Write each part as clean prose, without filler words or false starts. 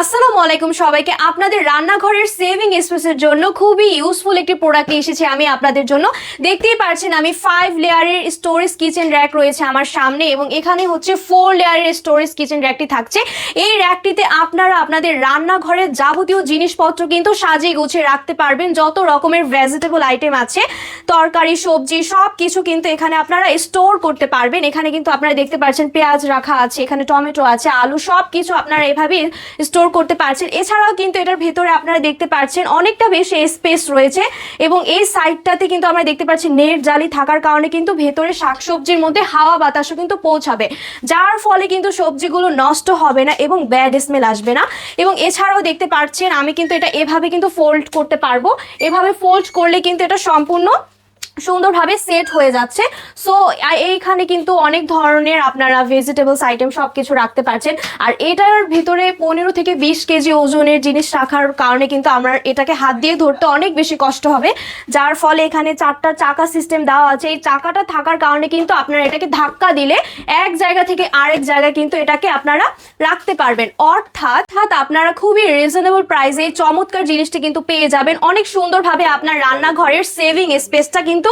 আসসালামু আলাইকুম সবাইকে। আপনাদের রান্নাঘরের সেভিং স্পেসের জন্য খুবই ইউজফুল একটি প্রোডাক্ট নিয়ে এসেছি আমি আপনাদের জন্য। দেখতেই পাচ্ছেন আমি 5 লেয়ারের স্টোরেজ কিচেন র্যাক রয়েছে আমার সামনে এবং এখানে হচ্ছে 4 লেয়ারের স্টোরেজ কিচেন র্যাকটি থাকছে। এই র্যাকটিতে আপনারা আপনাদের রান্নাঘরের যাবতীয় জিনিসপত্র কিন্তু সাজিয়ে গুছিয়ে রাখতে পারবেন। যত রকমের ভেজিটেবল আইটেম আছে, তরকারি, সবজি সব কিছু কিন্তু এখানে আপনারা স্টোর করতে পারবেন। এখানে কিন্তু আপনারা দেখতে পাচ্ছেন পেঁয়াজ রাখা আছে, এখানে টমেটো আছে, আলু, সব কিছু আপনারা এভাবে স্টোর করতে পারছেন। এছাড়াও কিন্তু এটার ভেতরে আপনারা দেখতে পাচ্ছেন অনেকটা বেশি স্পেস রয়েছে এবং এই সাইডটাতে কিন্তু আমরা দেখতে পাচ্ছি নেট জালি থাকার কারণে কিন্তু ভেতরে শাকসবজির মধ্যে হাওয়া বাতাসও কিন্তু পৌঁছাবে, যার ফলে কিন্তু সবজিগুলো নষ্ট হবে না এবং ব্যাড স্মেল আসবে না। এবং এছাড়াও দেখতে পাচ্ছেন আমি কিন্তু এটা এভাবে কিন্তু ফোল্ড করতে পারবো। এভাবে ফোল্ড করলে কিন্তু এটা সম্পূর্ণ সুন্দরভাবে সেট হয়ে যাচ্ছে। সো এইখানে কিন্তু অনেক ধরনের আপনারা ভেজিটেবলস আইটেম সব কিছু রাখতে পারছেন। আর এটার ভিতরে 15 থেকে 20 কেজি ওজনের জিনিস রাখার কারণে কিন্তু আমরা এটাকে হাত দিয়ে ধরতে অনেক বেশি কষ্ট হবে, যার ফলে এখানে 4টা চাকা সিস্টেম দেওয়া আছে। এই চাকাটা থাকার কারণে কিন্তু আপনারা এটাকে ধাক্কা দিলে এক জায়গা থেকে আরেক জায়গায় কিন্তু এটাকে আপনারা রাখতে পারবেন। অর্থাৎ আপনারা খুবই রিজনেবল প্রাইসে এই চমৎকার জিনিসটি কিন্তু পেয়ে যাবেন। অনেক সুন্দরভাবে আপনার রান্নাঘরের সেভিং স্পেসটা কিন্তু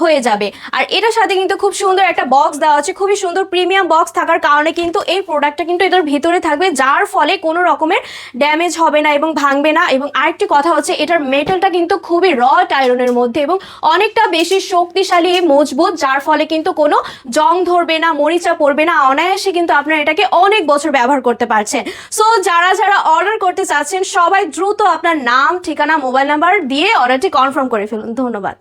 হয়ে যাবে। আর এটার সাথে কিন্তু খুব সুন্দর একটা বক্স দেওয়া আছে, খুবই সুন্দর প্রিমিয়াম বক্স থাকার কারণে কিন্তু এই প্রোডাক্টটা কিন্তু এটার ভিতরে থাকবে, যার ফলে কোনো রকমের ড্যামেজ হবে না এবং ভাঙবে না। এবং আরেকটি কথা হচ্ছে এটার মেটালটা কিন্তু খুবই রড আয়রনের মধ্যে এবং অনেকটা বেশি শক্তিশালী মজবুত, যার ফলে কিন্তু কোনো জং ধরবে না, মরিচা পড়বে না, অনায়াসে কিন্তু আপনারা এটাকে অনেক বছর ব্যবহার করতে পারছেন। সো যারা যারা অর্ডার করতে চাচ্ছেন সবাই দ্রুত আপনার নাম, ঠিকানা, মোবাইল নাম্বার দিয়ে অর্ডারটি কনফার্ম করে ফেলুন। ধন্যবাদ।